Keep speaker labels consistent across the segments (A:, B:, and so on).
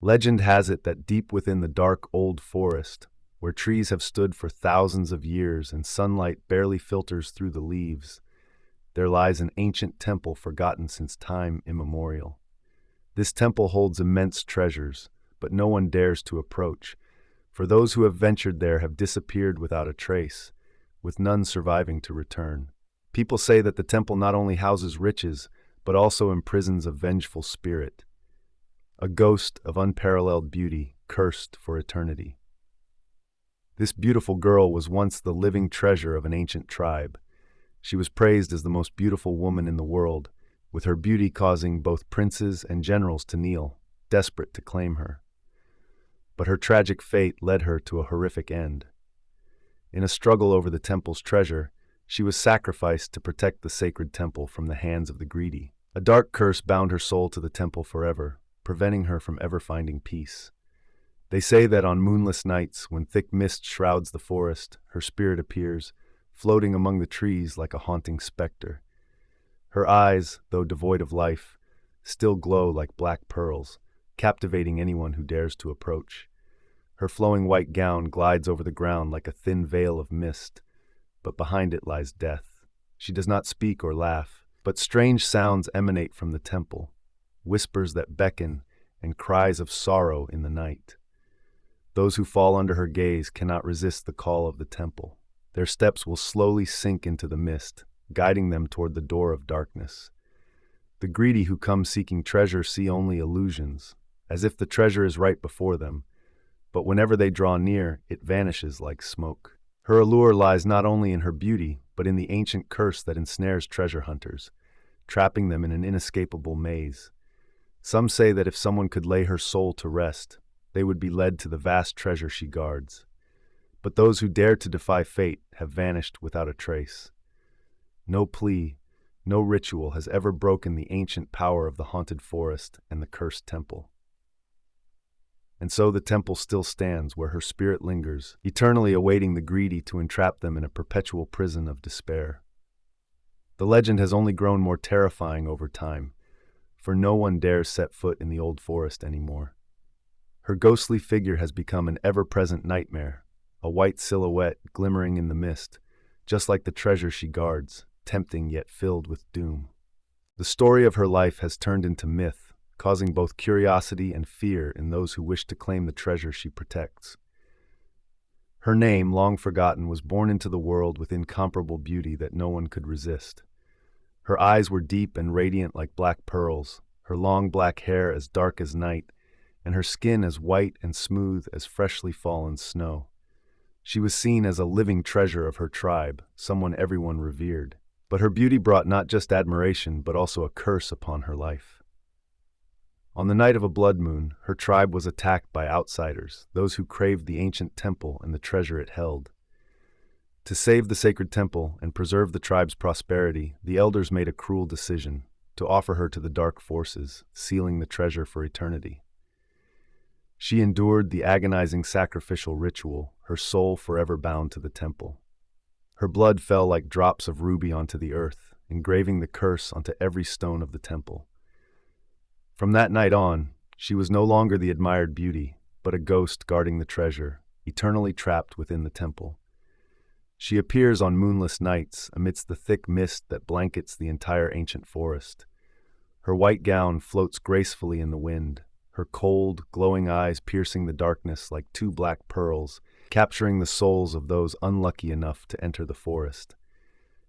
A: Legend has it that deep within the dark old forest, where trees have stood for thousands of years and sunlight barely filters through the leaves, there lies an ancient temple forgotten since time immemorial. This temple holds immense treasures, but no one dares to approach, for those who have ventured there have disappeared without a trace, with none surviving to return. People say that the temple not only houses riches, but also imprisons a vengeful spirit, a ghost of unparalleled beauty, cursed for eternity. This beautiful girl was once the living treasure of an ancient tribe. She was praised as the most beautiful woman in the world, with her beauty causing both princes and generals to kneel, desperate to claim her. But her tragic fate led her to a horrific end. In a struggle over the temple's treasure, she was sacrificed to protect the sacred temple from the hands of the greedy. A dark curse bound her soul to the temple forever, preventing her from ever finding peace. They say that on moonless nights, when thick mist shrouds the forest, her spirit appears, floating among the trees like a haunting specter. Her eyes, though devoid of life, still glow like black pearls, captivating anyone who dares to approach. Her flowing white gown glides over the ground like a thin veil of mist, but behind it lies death. She does not speak or laugh, but strange sounds emanate from the temple, whispers that beckon and cries of sorrow in the night. Those who fall under her gaze cannot resist the call of the temple. Their steps will slowly sink into the mist, guiding them toward the door of darkness. The greedy who come seeking treasure see only illusions, as if the treasure is right before them, but whenever they draw near, it vanishes like smoke. Her allure lies not only in her beauty, but in the ancient curse that ensnares treasure hunters, trapping them in an inescapable maze. Some say that if someone could lay her soul to rest, they would be led to the vast treasure she guards. But those who dare to defy fate have vanished without a trace. No plea, no ritual has ever broken the ancient power of the haunted forest and the cursed temple. And so the temple still stands where her spirit lingers, eternally awaiting the greedy to entrap them in a perpetual prison of despair. The legend has only grown more terrifying over time, for no one dares set foot in the old forest anymore. Her ghostly figure has become an ever-present nightmare, a white silhouette glimmering in the mist, just like the treasure she guards, tempting yet filled with doom. The story of her life has turned into myth, causing both curiosity and fear in those who wish to claim the treasure she protects. Her name, long forgotten, was born into the world with incomparable beauty that no one could resist. Her eyes were deep and radiant like black pearls, her long black hair as dark as night, and her skin as white and smooth as freshly fallen snow. She was seen as a living treasure of her tribe, someone everyone revered. But her beauty brought not just admiration, but also a curse upon her life. On the night of a blood moon, her tribe was attacked by outsiders, those who craved the ancient temple and the treasure it held. To save the sacred temple and preserve the tribe's prosperity, the elders made a cruel decision to offer her to the dark forces, sealing the treasure for eternity. She endured the agonizing sacrificial ritual, her soul forever bound to the temple. Her blood fell like drops of ruby onto the earth, engraving the curse onto every stone of the temple. From that night on, she was no longer the admired beauty, but a ghost guarding the treasure, eternally trapped within the temple. She appears on moonless nights amidst the thick mist that blankets the entire ancient forest. Her white gown floats gracefully in the wind, her cold, glowing eyes piercing the darkness like two black pearls, capturing the souls of those unlucky enough to enter the forest.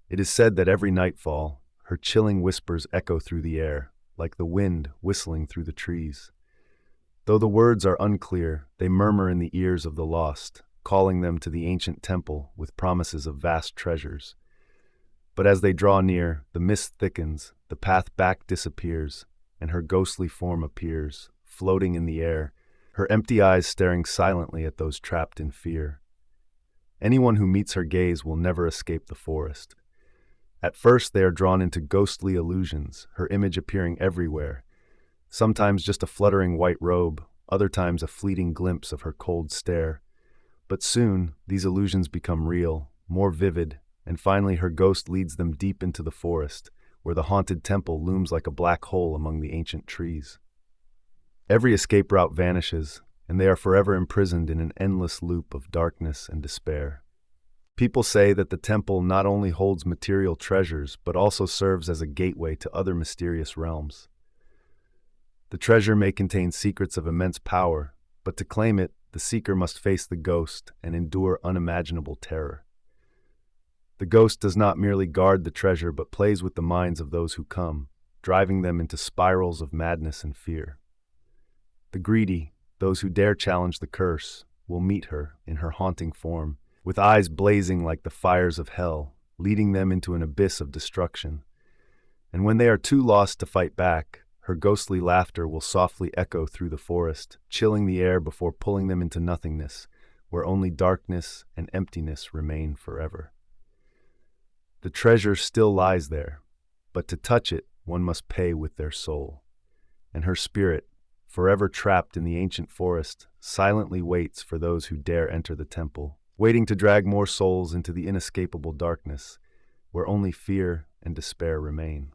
A: It is said that every nightfall, her chilling whispers echo through the air, like the wind whistling through the trees. Though the words are unclear, they murmur in the ears of the lost, calling them to the ancient temple with promises of vast treasures. But as they draw near, the mist thickens, the path back disappears, and her ghostly form appears, floating in the air, her empty eyes staring silently at those trapped in fear. Anyone who meets her gaze will never escape the forest. At first they are drawn into ghostly illusions, her image appearing everywhere, sometimes just a fluttering white robe, other times a fleeting glimpse of her cold stare. But soon, these illusions become real, more vivid, and finally her ghost leads them deep into the forest, where the haunted temple looms like a black hole among the ancient trees. Every escape route vanishes, and they are forever imprisoned in an endless loop of darkness and despair. People say that the temple not only holds material treasures, but also serves as a gateway to other mysterious realms. The treasure may contain secrets of immense power, but to claim it, the seeker must face the ghost and endure unimaginable terror. The ghost does not merely guard the treasure, but plays with the minds of those who come, driving them into spirals of madness and fear. The greedy, those who dare challenge the curse, will meet her in her haunting form, with eyes blazing like the fires of hell, leading them into an abyss of destruction. And when they are too lost to fight back, her ghostly laughter will softly echo through the forest, chilling the air before pulling them into nothingness, where only darkness and emptiness remain forever. The treasure still lies there, but to touch it, one must pay with their soul. And her spirit, forever trapped in the ancient forest, silently waits for those who dare enter the temple, waiting to drag more souls into the inescapable darkness, where only fear and despair remain.